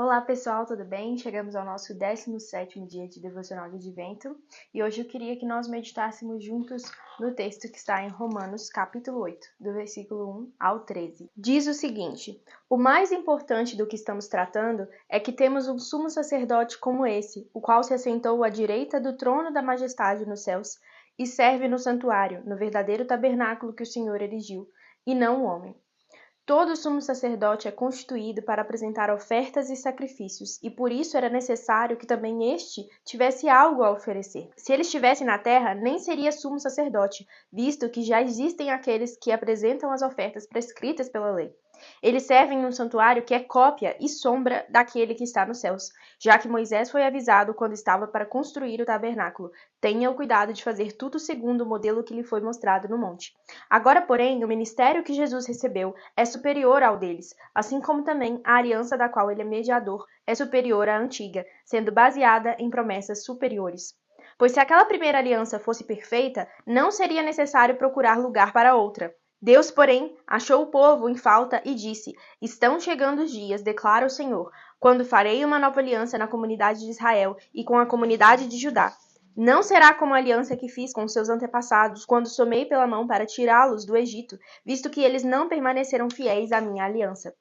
Olá pessoal, tudo bem? Chegamos ao nosso 17º dia de Devocional de Advento e hoje eu queria que nós meditássemos juntos no texto que está em Romanos capítulo 8, do versículo 1 ao 13. Diz o seguinte: o mais importante do que estamos tratando é que temos um sumo sacerdote como esse, o qual se assentou à direita do trono da majestade nos céus e serve no santuário, no verdadeiro tabernáculo que o Senhor erigiu, e não o homem. Todo sumo sacerdote é constituído para apresentar ofertas e sacrifícios, e por isso era necessário que também este tivesse algo a oferecer. Se ele estivesse na terra, nem seria sumo sacerdote, visto que já existem aqueles que apresentam as ofertas prescritas pela lei. Eles servem num santuário que é cópia e sombra daquele que está nos céus, já que Moisés foi avisado quando estava para construir o tabernáculo: tenha o cuidado de fazer tudo segundo o modelo que lhe foi mostrado no monte. Agora, porém, o ministério que Jesus recebeu é superior ao deles, assim como também a aliança da qual ele é mediador é superior à antiga, sendo baseada em promessas superiores. Pois se aquela primeira aliança fosse perfeita, não seria necessário procurar lugar para outra. Deus, porém, achou o povo em falta e disse: estão chegando os dias, declara o Senhor, quando farei uma nova aliança na comunidade de Israel e com a comunidade de Judá. Não será como a aliança que fiz com seus antepassados, quando somei pela mão para tirá-los do Egito, visto que eles não permaneceram fiéis à minha aliança.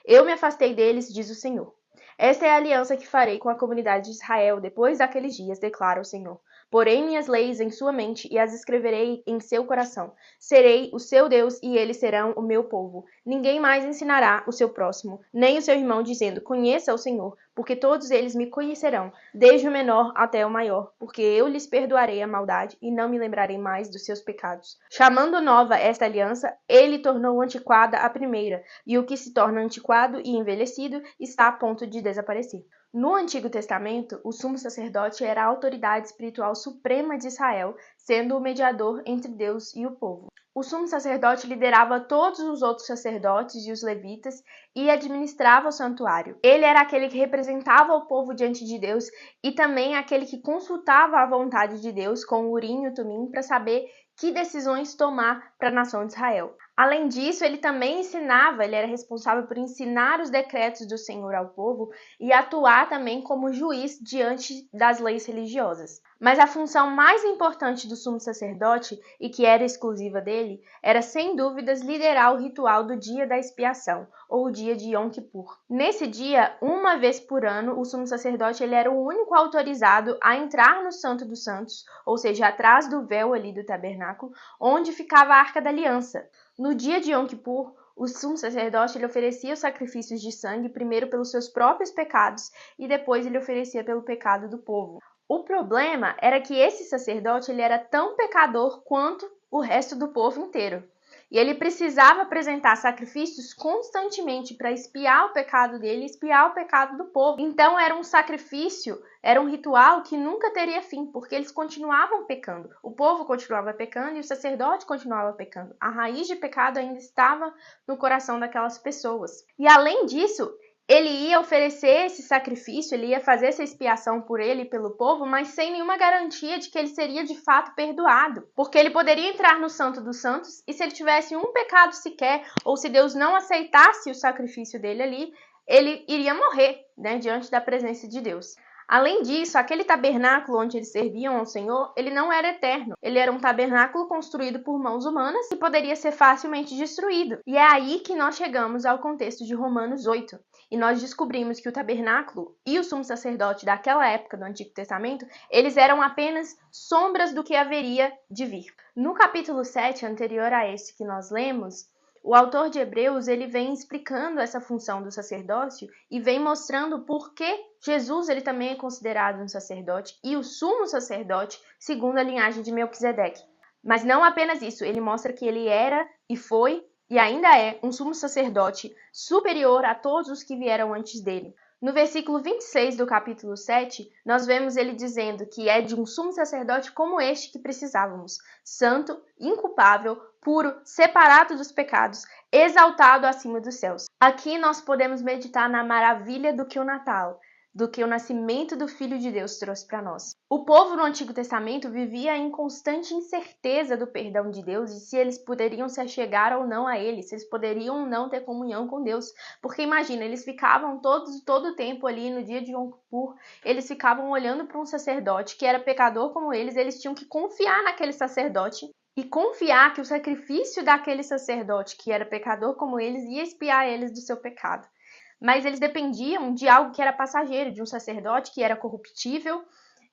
Eu me afastei deles, diz o Senhor. Esta é a aliança que farei com a comunidade de Israel depois daqueles dias, declara o Senhor. Porei minhas leis em sua mente e as escreverei em seu coração. Serei o seu Deus e eles serão o meu povo. Ninguém mais ensinará o seu próximo, nem o seu irmão, dizendo: conheça o Senhor, porque todos eles me conhecerão, desde o menor até o maior, porque eu lhes perdoarei a maldade e não me lembrarei mais dos seus pecados. Chamando nova esta aliança, ele tornou antiquada a primeira, e o que se torna antiquado e envelhecido está a ponto de desaparecer. No Antigo Testamento, o sumo sacerdote era a autoridade espiritual suprema de Israel, sendo o mediador entre Deus e o povo. O sumo sacerdote liderava todos os outros sacerdotes e os levitas e administrava o santuário. Ele era aquele que representava o povo diante de Deus e também aquele que consultava a vontade de Deus com o Urim e o Tumim para saber que decisões tomar para a nação de Israel. Além disso, ele também ensinava, ele era responsável por ensinar os decretos do Senhor ao povo e atuar também como juiz diante das leis religiosas. Mas a função mais importante do sumo sacerdote, e que era exclusiva dele, era sem dúvidas liderar o ritual do dia da expiação, ou o dia de Yom Kippur. Nesse dia, uma vez por ano, o sumo sacerdote ele era o único autorizado a entrar no Santo dos Santos, ou seja, atrás do véu ali do tabernáculo, onde ficava a Arca da Aliança. No dia de Yom Kippur, o sumo sacerdote ele oferecia os sacrifícios de sangue primeiro pelos seus próprios pecados e depois ele oferecia pelo pecado do povo. O problema era que esse sacerdote ele era tão pecador quanto o resto do povo inteiro. E ele precisava apresentar sacrifícios constantemente para expiar o pecado dele e expiar o pecado do povo. Então era um sacrifício, era um ritual que nunca teria fim, porque eles continuavam pecando. O povo continuava pecando e o sacerdote continuava pecando. A raiz de pecado ainda estava no coração daquelas pessoas. E além disso, ele ia oferecer esse sacrifício, ele ia fazer essa expiação por ele e pelo povo, mas sem nenhuma garantia de que ele seria de fato perdoado. Porque ele poderia entrar no Santo dos Santos e se ele tivesse um pecado sequer, ou se Deus não aceitasse o sacrifício dele ali, ele iria morrer, diante da presença de Deus. Além disso, aquele tabernáculo onde eles serviam ao Senhor, ele não era eterno. Ele era um tabernáculo construído por mãos humanas e poderia ser facilmente destruído. E é aí que nós chegamos ao contexto de Romanos 8. E nós descobrimos que o tabernáculo e o sumo sacerdote daquela época do Antigo Testamento, eles eram apenas sombras do que haveria de vir. No capítulo 7, anterior a esse que nós lemos, o autor de Hebreus ele vem explicando essa função do sacerdócio e vem mostrando por que Jesus ele também é considerado um sacerdote e o sumo sacerdote segundo a linhagem de Melquisedeque. Mas não apenas isso, ele mostra que ele era e foi e ainda é um sumo sacerdote superior a todos os que vieram antes dele. No versículo 26 do capítulo 7, nós vemos ele dizendo que é de um sumo sacerdote como este que precisávamos, santo, inculpável, puro, separado dos pecados, exaltado acima dos céus. Aqui nós podemos meditar na maravilha do que o Natal, do que o nascimento do Filho de Deus trouxe para nós. O povo no Antigo Testamento vivia em constante incerteza do perdão de Deus e se eles poderiam se achegar ou não a Ele, se eles poderiam ou não ter comunhão com Deus. Porque imagina, eles ficavam todo o tempo ali no dia de Yom Kippur, eles ficavam olhando para um sacerdote que era pecador como eles tinham que confiar naquele sacerdote e confiar que o sacrifício daquele sacerdote que era pecador como eles ia expiar eles do seu pecado. Mas eles dependiam de algo que era passageiro, de um sacerdote que era corruptível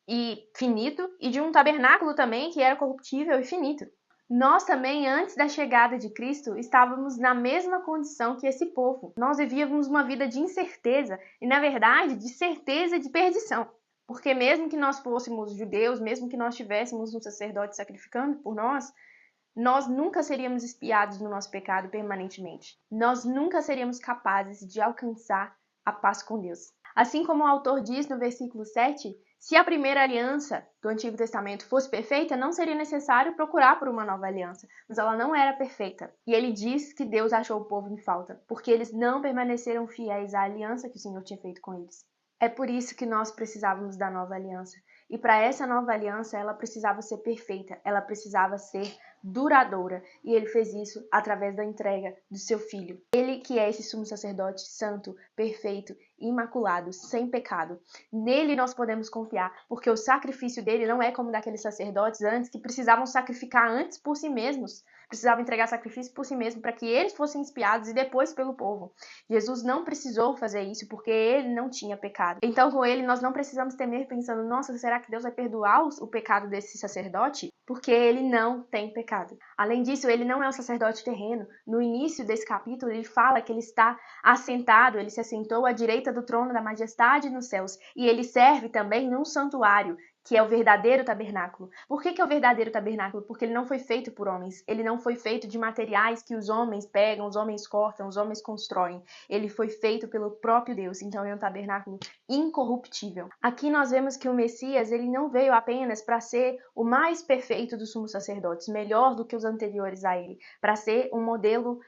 e finito, e de um tabernáculo também que era corruptível e finito. Nós também, antes da chegada de Cristo, estávamos na mesma condição que esse povo. Nós vivíamos uma vida de incerteza e, na verdade, de certeza de perdição. Porque mesmo que nós fôssemos judeus, mesmo que nós tivéssemos um sacerdote sacrificando por nós nunca seríamos expiados no nosso pecado permanentemente. Nós nunca seríamos capazes de alcançar a paz com Deus. Assim como o autor diz no versículo 7, se a primeira aliança do Antigo Testamento fosse perfeita, não seria necessário procurar por uma nova aliança, mas ela não era perfeita. E ele diz que Deus achou o povo em falta, porque eles não permaneceram fiéis à aliança que o Senhor tinha feito com eles. É por isso que nós precisávamos da nova aliança. E para essa nova aliança, ela precisava ser perfeita, ela precisava ser duradoura. E ele fez isso através da entrega do seu filho. Ele que é esse sumo sacerdote santo, perfeito, imaculado, sem pecado. Nele nós podemos confiar, porque o sacrifício dele não é como daqueles sacerdotes antes que precisavam sacrificar antes por si mesmos. Precisavam entregar sacrifício por si mesmo para que eles fossem expiados e depois pelo povo. Jesus não precisou fazer isso porque ele não tinha pecado. Então com ele nós não precisamos temer pensando, nossa, será que Deus vai perdoar o pecado desse sacerdote? Porque ele não tem pecado. Além disso, ele não é um sacerdote terreno. No início desse capítulo ele fala que ele está assentado, ele se assentou à direita do trono da majestade nos céus e ele serve também num santuário, que é o verdadeiro tabernáculo. Por que é o verdadeiro tabernáculo? Porque ele não foi feito por homens. Ele não foi feito de materiais que os homens pegam, os homens cortam, os homens constroem. Ele foi feito pelo próprio Deus. Então é um tabernáculo incorruptível. Aqui nós vemos que o Messias, ele não veio apenas para ser o mais perfeito dos sumos sacerdotes, melhor do que os anteriores a ele, para ser um modelo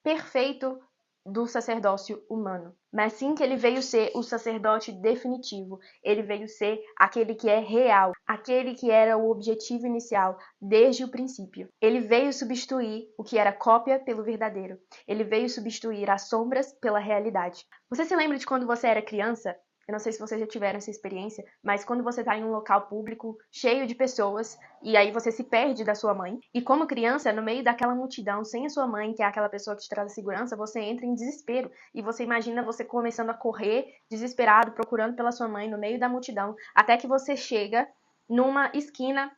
perfeito do sacerdócio humano, mas sim que ele veio ser o sacerdote definitivo, ele veio ser aquele que é real, aquele que era o objetivo inicial desde o princípio. Ele veio substituir o que era cópia pelo verdadeiro, ele veio substituir as sombras pela realidade. Você se lembra de quando você era criança? Eu não sei se vocês já tiveram essa experiência, mas quando você está em um local público cheio de pessoas e aí você se perde da sua mãe, e como criança, no meio daquela multidão, sem a sua mãe, que é aquela pessoa que te traz a segurança, você entra em desespero e você imagina você começando a correr desesperado, procurando pela sua mãe no meio da multidão, até que você chega numa esquina,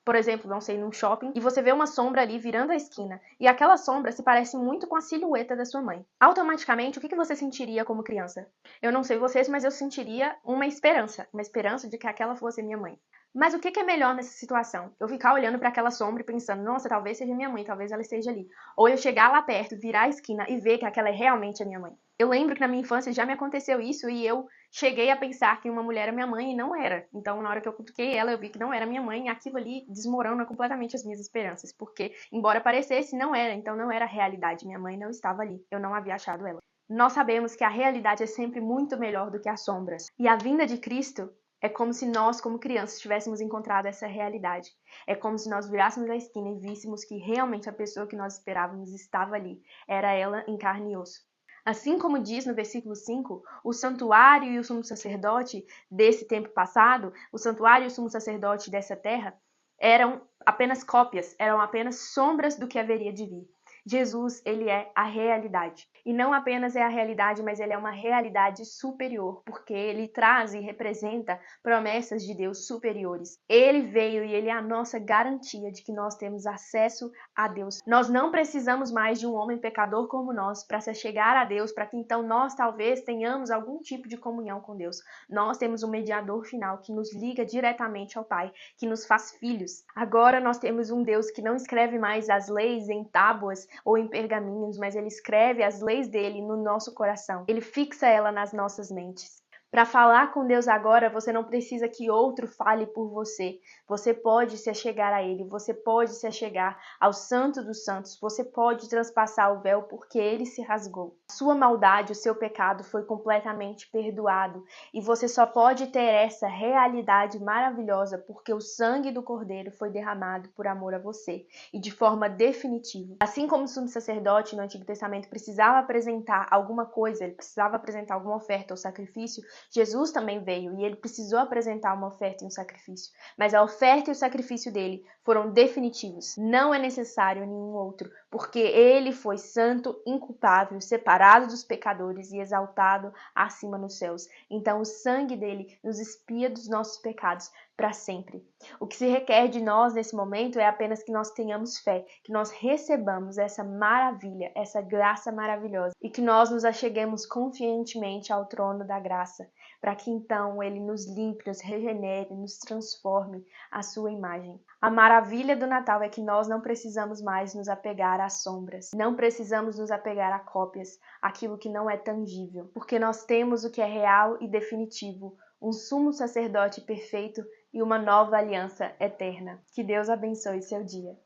por exemplo, não sei, num shopping, e você vê uma sombra ali virando a esquina, e aquela sombra se parece muito com a silhueta da sua mãe. Automaticamente, o que você sentiria como criança? Eu não sei vocês, mas eu sentiria uma esperança de que aquela fosse minha mãe. Mas o que é melhor nessa situação? Eu ficar olhando para aquela sombra e pensando, nossa, talvez seja minha mãe, talvez ela esteja ali. Ou eu chegar lá perto, virar a esquina e ver que aquela é realmente a minha mãe. Eu lembro que na minha infância já me aconteceu isso e eu cheguei a pensar que uma mulher era minha mãe e não era. Então, na hora que eu cutuquei ela, eu vi que não era minha mãe e aquilo ali desmorona completamente as minhas esperanças. Porque, embora parecesse, não era. Então, não era a realidade. Minha mãe não estava ali. Eu não havia achado ela. Nós sabemos que a realidade é sempre muito melhor do que as sombras. E a vinda de Cristo é como se nós, como crianças, tivéssemos encontrado essa realidade. É como se nós virássemos a esquina e víssemos que realmente a pessoa que nós esperávamos estava ali. Era ela em carne e osso. Assim como diz no versículo 5, o santuário e o sumo sacerdote desse tempo passado, o santuário e o sumo sacerdote dessa terra, eram apenas cópias, eram apenas sombras do que haveria de vir. Jesus, ele é a realidade. E não apenas é a realidade, mas ele é uma realidade superior, porque ele traz e representa promessas de Deus superiores. Ele veio e ele é a nossa garantia de que nós temos acesso a Deus. Nós não precisamos mais de um homem pecador como nós para se chegar a Deus, para que então nós talvez tenhamos algum tipo de comunhão com Deus. Nós temos um mediador final que nos liga diretamente ao Pai, que nos faz filhos. Agora nós temos um Deus que não escreve mais as leis em tábuas ou em pergaminhos, mas ele escreve as leis dele no nosso coração. Ele fixa ela nas nossas mentes. Para falar com Deus agora, você não precisa que outro fale por você. Você pode se achegar a Ele, você pode se achegar ao Santo dos Santos, você pode transpassar o véu porque Ele se rasgou. A sua maldade, o seu pecado foi completamente perdoado e você só pode ter essa realidade maravilhosa porque o sangue do Cordeiro foi derramado por amor a você e de forma definitiva. Assim como o sumo sacerdote no Antigo Testamento precisava apresentar alguma coisa, ele precisava apresentar alguma oferta ou sacrifício, Jesus também veio e ele precisou apresentar uma oferta e um sacrifício, mas a oferta e o sacrifício dele foram definitivos. Não é necessário nenhum outro, porque ele foi santo, inculpável, separado dos pecadores e exaltado acima nos céus. Então o sangue dele nos expia dos nossos pecados para sempre. O que se requer de nós nesse momento é apenas que nós tenhamos fé, que nós recebamos essa maravilha, essa graça maravilhosa e que nós nos acheguemos confiantemente ao trono da graça, para que então Ele nos limpe, nos regenere, nos transforme à sua imagem. A maravilha do Natal é que nós não precisamos mais nos apegar às sombras, não precisamos nos apegar a cópias, aquilo que não é tangível, porque nós temos o que é real e definitivo, um sumo sacerdote perfeito e uma nova aliança eterna. Que Deus abençoe seu dia.